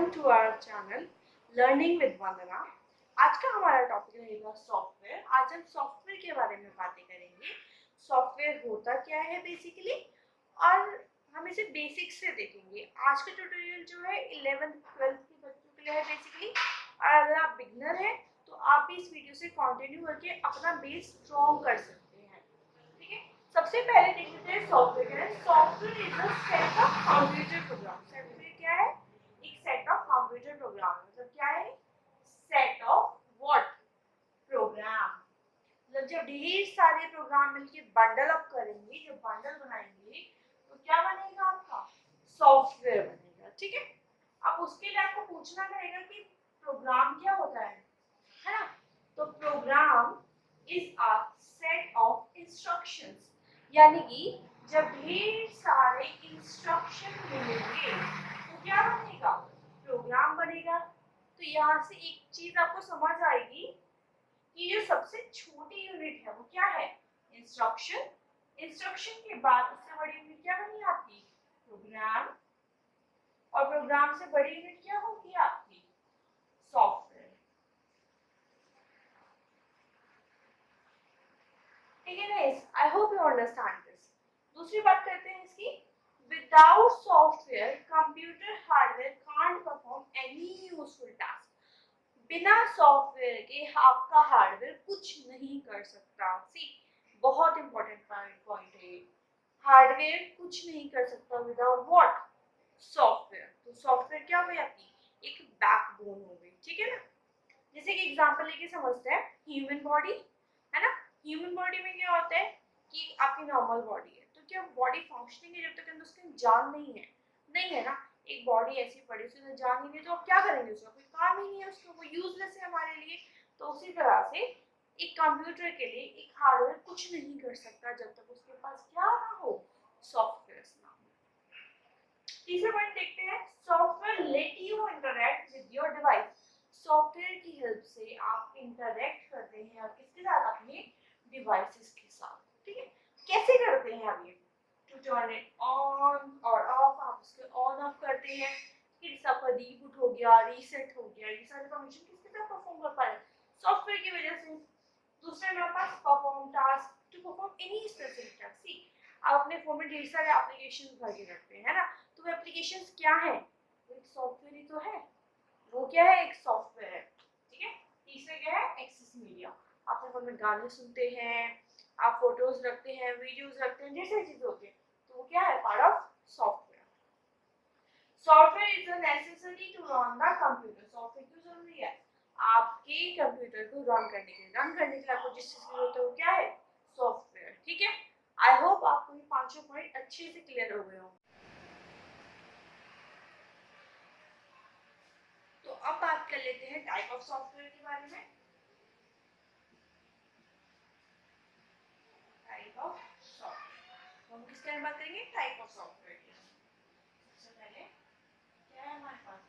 Welcome to our channel learning with Vandana. आज का हमारा टॉपिक रहेगा सॉफ्टवेयर। आज हम सॉफ्टवेयर के बारे में बातें करेंगे। सॉफ्टवेयर होता क्या है बेसिकली, और हम इसे बेसिक्स से देखेंगे। आज का ट्यूटोरियल जो है 11th-12th के बच्चों के लिए है बेसिकली, और अगर आप बिगनर हैं तो आप भी इस वीडियो से कंटिन्यू करके अपना बेस स्ट्रॉन्ग कर सकते हैं। ठीक है, सबसे पहले देख लेते हैं software. Software is a set of computer program. Software क्या है? एक सेट ऑफ कंप्यूटर प्रोग्राम। मतलब क्या है? Set of what? प्रोग्राम। मतलब जब ढेर सारे प्रोग्राम मिलके बंडल अप करेंगे, जब बंडल बनाएंगे तो क्या बनेगा? आपका सॉफ्टवेयर बनेगा। ठीक है, अब उसके लिए आपको पूछना रहेगा कि प्रोग्राम क्या होता है ना? तो program is a set of instructions, यानी कि जब ढेर सारे इंस्ट्रक्शन मिलेंगे तो क्या बनेगा? प्रोग्राम बनेगा। तो यहाँ से एक चीज आपको समझ आएगी कि जो सबसे छोटी यूनिट है वो क्या है? इंस्ट्रक्शन। इंस्ट्रक्शन के बाद उससे बड़ी यूनिट क्या बनी आपकी? प्रोग्राम। और प्रोग्राम से बड़ी यूनिट क्या होगी आपकी? सॉफ्टवेयर। ठीक है guys, I hope you understand this. दूसरी बात करते हैं इसकी। Without software computer hardware can't perform any useful task. बिना सॉफ्टवेयर के आपका हार्डवेयर कुछ नहीं कर सकता। सी, बहुत इंपॉर्टेंट पॉइंट है। हार्डवेयर कुछ नहीं कर सकता विदाउट व्हाट? सॉफ्टवेयर। तो सॉफ्टवेयर क्या हो गई आपकी? एक बैकबोन हो गई। ठीक है ना? जैसे कि एग्जांपल लेके समझते हैं, ह्यूमन बॉडी है ना? ह्यूमन बॉडी में क्या होता है कि आपकी नॉर्मल बॉडी है, तो क्या बॉडी फंक्शनिंग है जब तक अंदर उसके जान नहीं है? नहीं है ना? एक बॉडी ऐसी पड़ी उसमें जान ही नहीं, तो आप क्या करेंगे? उसका कोई काम ही नहीं है, उसको वो यूजलेस है हमारे लिए। तो उसी तरह से एक कंप्यूटर के लिए एक हार्डवेयर कुछ नहीं कर सकता जब तक उसके पास क्या ना हो? सॉफ्टवेयर ना हो। तीसरा पॉइंट देखते हैं, software let you interact with your device. Software की हेल्प से आप इंटरैक्ट करते हैं और किसके साथ? अपने डिवाइसेस के साथ। ठीक है, कैसे करते हैं आप ये? टू टर्न इट ऑन और ऑफ, आप उसके ऑन ऑफ करते हैं। फिर सबका रीबूट हो गया, रीसेट हो गया, ये सारे फंक्शन किसके साथ परफॉर्म कर पा रहे हैं? सॉफ्टवेयर की वजह से। दूसरा हमारे पास perform task, to perform any specific task. See, आप अपने फोन में ढेर सारे एप्लीकेशंस भर के रखते हैं, है ना? तो वो एप्लीकेशंस क्या है? वो एक सॉफ्टवेयर ही तो है। वो क्या है? एक सॉफ्टवेयर है। ठीक है। तीसरा क्या है? Access media. आप अपने फोन में गाने सुनते हैं, आप फोटोज रखते हैं, वीडियोस रखते हैं, जैसे चीजें होती है, तो वो क्या है? Part of software. Software is necessary to run the computer. Software क्यों जरूरी है? आपके कंप्यूटर को रन करने के लिए। रन करने के लिए आपको जिस चीज की जरूरत है वो क्या है? सॉफ्टवेयर। ठीक है, आई होप आपको ये पांचों पॉइंट अच्छे से क्लियर हो गए हों। तो अब बात कर लेते हैं टाइप ऑफ सॉफ्टवेयर के बारे में। टाइप ऑफ सॉफ्टवेयर, तो हम किसके बारे में बात करेंगे? टाइप ऑफ सॉफ्टवेयर की। सबसे पहले क्या है हमारे पास?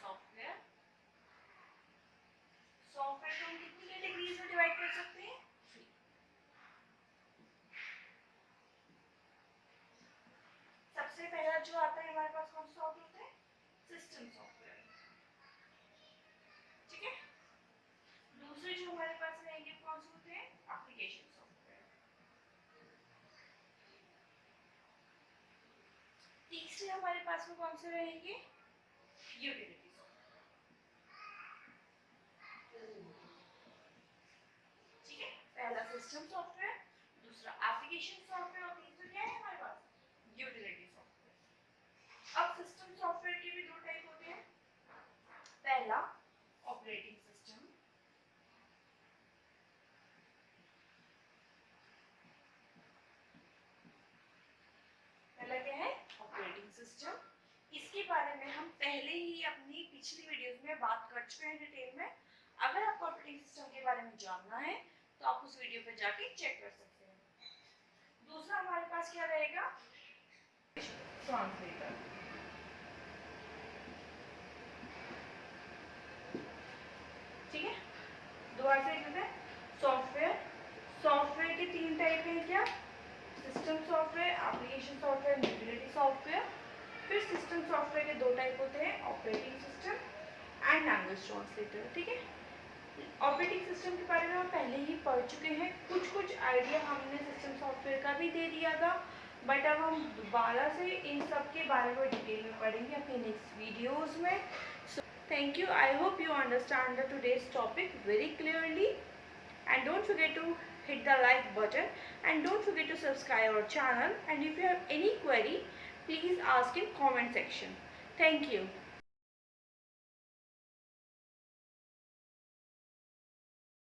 सॉफ्टवेयर। सॉफ्टवेयर को हम कितनी कैटेगरीज में डिवाइड कर सकते हैं? सबसे पहला जो आता है हमारे पास कौन सा सॉफ्टवेयर होता है? System software. ठीक है। दूसरे जो हमारे पास रहेंगे कौन से होते हैं? Application software. तीसरे हमारे पास में कौन से रहेंगे? Utility software. ठीक है, पहला सिस्टम सॉफ्टवेयर, दूसरा एप्लीकेशन सॉफ्टवेयर और तीसरा क्या है हमारे पास? Utility software. अब सिस्टम सॉफ्टवेयर के भी दो टाइप होते हैं। पहला ऑपरेटिंग सिस्टम, पहला क्या है? Operating system. इसके बारे में हम पहले ही अपनी पिछली वीडियोस में बात कर चुके हैं डिटेल में। अगर आपको ऑपरेटिंग सिस्टम के बारे में जानना है तो आप उस वीडियो पे जाके चेक कर सकते हैं। दूसरा हमारे पास क्या रहेगा? ट्रांसलेटर। ठीक है, दोबारा से लिखते हैं। सॉफ्टवेयर, सॉफ्टवेयर के तीन टाइप हैं क्या? System software, application software, utility software. फिर सिस्टम सॉफ्टवेयर के दो टाइप होते हैं, operating system and language translator. ठीक है, ऑपरेटिंग सिस्टम के बारे में हम पहले ही पढ़ चुके हैं, कुछ आइडिया हमने सिस्टम सॉफ्टवेयर का भी दे दिया था, बट अब हम दोबारा से इन सब के बारे में डिटेल में पढ़ेंगे अपने नेक्स्ट वीडियोस में। So thank you, I hope you understand the today's topic very clearly, and don't forget to hit the like button, and don't forget to subscribe our channel, and if you have any query please ask in comment section. Thank you.